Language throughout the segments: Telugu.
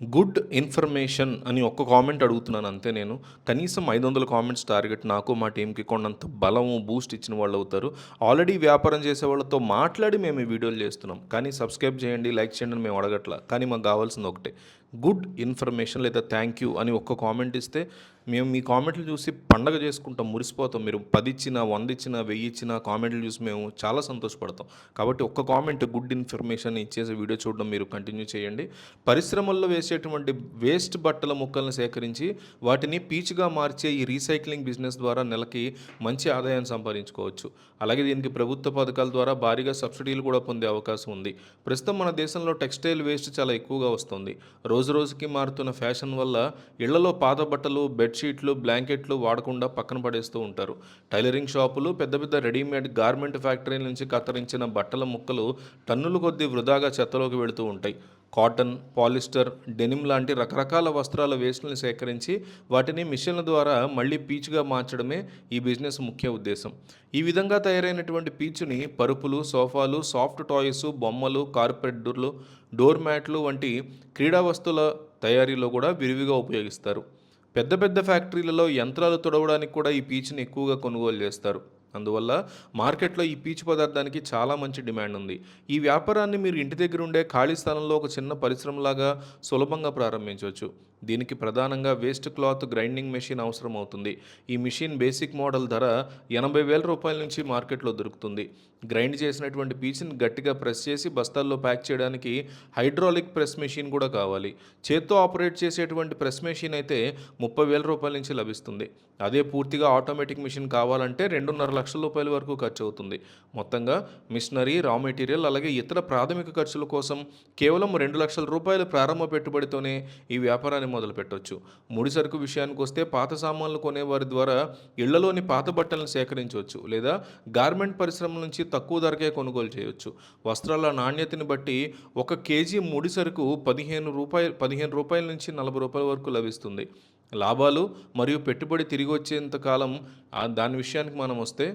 గుడ్ ఇన్ఫర్మేషన్ అని ఒక్క కామెంట్ అడుగుతున్నాను అంతే నేను. కనీసం 500 కామెంట్స్ టార్గెట్ నాకు, మా టీమ్‌కి కొండంత బలము, బూస్ట్ ఇచ్చిన వాళ్ళవుతారు. ఆల్రెడీ వ్యాపారం చేసే వాళ్ళతో మాట్లాడి మేము ఈ వీడియోలు చేస్తున్నాం. కానీ సబ్స్క్రైబ్ చేయండి, లైక్ చేయండి అని మేము అడగట్ల. కానీ మాకు కావాల్సింది ఒకటే. గుడ్ ఇన్ఫర్మేషన్ లేదా థ్యాంక్ యూ అని ఒక్క కామెంట్ ఇస్తే మేము మీ కామెంట్లు చూసి పండగ చేసుకుంటాం, మురిసిపోతాం. మీరు 10 ఇచ్చినా, 100 ఇచ్చినా, 1000 ఇచ్చినా కామెంట్లు చూసి మేము చాలా సంతోషపడతాం. కాబట్టి ఒక్క కామెంట్ గుడ్ ఇన్ఫర్మేషన్ ఇచ్చేసి వీడియో చూడడం మీరు కంటిన్యూ చేయండి. పరిశ్రమల్లో వేసేటువంటి వేస్ట్ బట్టల ముక్కలను సేకరించి వాటిని పీచుగా మార్చే ఈ రీసైక్లింగ్ బిజినెస్ ద్వారా నెలకి మంచి ఆదాయాన్ని సంపాదించుకోవచ్చు. అలాగే దీనికి ప్రభుత్వ పథకాల ద్వారా భారీగా సబ్సిడీలు కూడా పొందే అవకాశం ఉంది. ప్రస్తుతం మన దేశంలో టెక్స్టైల్ వేస్ట్ చాలా ఎక్కువగా వస్తుంది. రోజు రోజుకి మారుతున్న ఫ్యాషన్ వల్ల ఇళ్లలో పాత బట్టలు, బెడ్షీట్లు, బ్లాంకెట్లు వాడకుండా పక్కన పడేస్తూ ఉంటారు. టైలరింగ్ షాపులు, పెద్ద పెద్ద రెడీమేడ్ గార్మెంట్ ఫ్యాక్టరీల నుంచి కత్తిరించిన బట్టల ముక్కలు టన్నుల కొద్దీ వృధాగా చెత్తలోకి వెళుతూ ఉంటాయి. కాటన్, పాలిస్టర్, డెనిమ్ లాంటి రకరకాల వస్త్రాల వేస్ట్ని సేకరించి వాటిని మిషన్ల ద్వారా మళ్ళీ పీచుగా మార్చడమే ఈ బిజినెస్ ముఖ్య ఉద్దేశం. ఈ విధంగా తయారైనటువంటి పీచుని పరుపులు, సోఫాలు, సాఫ్ట్ టాయ్స్, బొమ్మలు, కార్పెట్లు, డోర్ మ్యాట్లు వంటి క్రీడా వస్తువుల తయారీలో కూడా విరివిగా ఉపయోగిస్తారు. పెద్ద పెద్ద ఫ్యాక్టరీలలో యంత్రాలు తొడవడానికి కూడా ఈ పీచుని ఎక్కువగా కొనుగోలు చేస్తారు. అందువల్ల మార్కెట్లో ఈ పీచు పదార్థానికి చాలా మంచి డిమాండ్ ఉంది. ఈ వ్యాపారాన్ని మీరు ఇంటి దగ్గర ఉండే ఖాళీ స్థలంలో ఒక చిన్న పరిశ్రమలాగా సులభంగా ప్రారంభించవచ్చు. దీనికి ప్రధానంగా వేస్ట్ క్లాత్ గ్రైండింగ్ మెషిన్ అవసరం అవుతుంది. ఈ మెషిన్ బేసిక్ మోడల్ ధర 80,000 రూపాయల నుంచి మార్కెట్లో దొరుకుతుంది. గ్రైండ్ చేసినటువంటి పీచుని గట్టిగా ప్రెస్ చేసి బస్తాల్లో ప్యాక్ చేయడానికి హైడ్రాలిక్ ప్రెస్ మెషిన్ కూడా కావాలి. చేత్తో ఆపరేట్ చేసేటువంటి ప్రెస్ మెషిన్ అయితే 30,000 రూపాయల నుంచి లభిస్తుంది. అదే పూర్తిగా ఆటోమేటిక్ మెషిన్ కావాలంటే 2.5 లక్షల రూపాయల వరకు ఖర్చు అవుతుంది. మొత్తంగా మిషనరీ, రా మెటీరియల్ అలాగే ఇతర ప్రాథమిక ఖర్చుల కోసం కేవలం 2 లక్షల రూపాయల ప్రారంభ పెట్టుబడితోనే ఈ వ్యాపారాన్ని మొదలుపెట్టవచ్చు. ముడి సరుకు విషయానికి వస్తే పాత సామాన్లు కొనేవారి ద్వారా ఇళ్లలోని పాత బట్టలను సేకరించవచ్చు లేదా గార్మెంట్ పరిశ్రమల నుంచి తక్కువ ధరకే కొనుగోలు చేయవచ్చు. వస్త్రాల నాణ్యతని బట్టి 1 కేజీ ముడి సరుకు 15 రూపాయల నుంచి 40 రూపాయల వరకు లభిస్తుంది. లాభాలు మరియు పెట్టుబడి తిరిగి వచ్చేంత కాలం దాని విషయానికి మనం వస్తే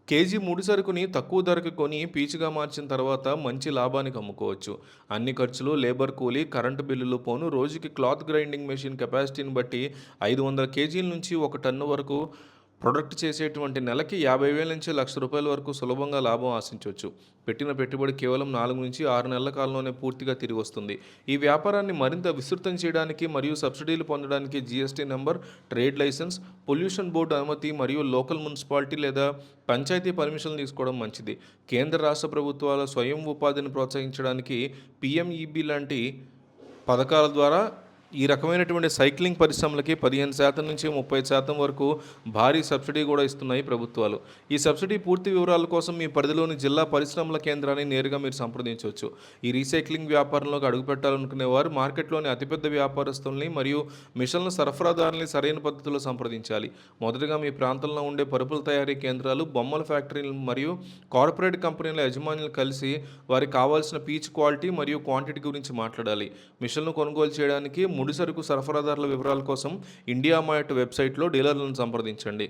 కేజీ ముడి సరుకుని తక్కువ ధరకు కొని పీచుగా మార్చిన తర్వాత మంచి లాభానికి అమ్ముకోవచ్చు. అన్ని ఖర్చులు, లేబర్ కూలీ, కరెంటు బిల్లులు పోను రోజుకి క్లాత్ గ్రైండింగ్ మెషిన్ కెపాసిటీని బట్టి 500 కేజీల నుంచి 1 టన్ను వరకు ప్రొడక్ట్ చేసేటువంటి నెలకి 50,000 నుంచి 1,00,000 రూపాయల వరకు సులభంగా లాభం ఆశించవచ్చు. పెట్టిన పెట్టుబడి కేవలం 4 నుంచి 6 నెలల కాలంలోనే పూర్తిగా తిరిగి వస్తుంది. ఈ వ్యాపారాన్ని మరింత విస్తృతం చేయడానికి మరియు సబ్సిడీలు పొందడానికి GST number, trade licence, pollution board అనుమతి మరియు లోకల్ మున్సిపాలిటీ లేదా పంచాయతీ పర్మిషన్లు తీసుకోవడం మంచిది. కేంద్ర రాష్ట్ర ప్రభుత్వాల స్వయం ఉపాధిని ప్రోత్సహించడానికి పిఎంఈబి లాంటి పథకాల ద్వారా ఈ రకమైనటువంటి సైక్లింగ్ పరిశ్రమలకి 15% నుంచి 30% వరకు భారీ సబ్సిడీ కూడా ఇస్తున్నాయి ప్రభుత్వాలు. ఈ సబ్సిడీ పూర్తి వివరాల కోసం మీ పరిధిలోని జిల్లా పరిశ్రమల కేంద్రాన్ని నేరుగా మీరు సంప్రదించవచ్చు. ఈ రీసైక్లింగ్ వ్యాపారంలోకి అడుగుపెట్టాలనుకునే వారు మార్కెట్లోని అతిపెద్ద వ్యాపారస్తుల్ని మరియు మిషన్ల సరఫరాదారుల్ని సరైన పద్ధతిలో సంప్రదించాలి. మొదటగా మీ ప్రాంతంలో ఉండే పరుపుల తయారీ కేంద్రాలు, బొమ్మల ఫ్యాక్టరీలు మరియు కార్పొరేట్ కంపెనీల యజమానులు కలిసి వారికి కావాల్సిన పీచ్ క్వాలిటీ మరియు క్వాంటిటీ గురించి మాట్లాడాలి. మిషన్లు కొనుగోలు చేయడానికి ముడి సరుకు సరఫరాదారుల వివరాల కోసం ఇండియా మార్ట్ వెబ్సైట్లో డీలర్లను సంప్రదించండి.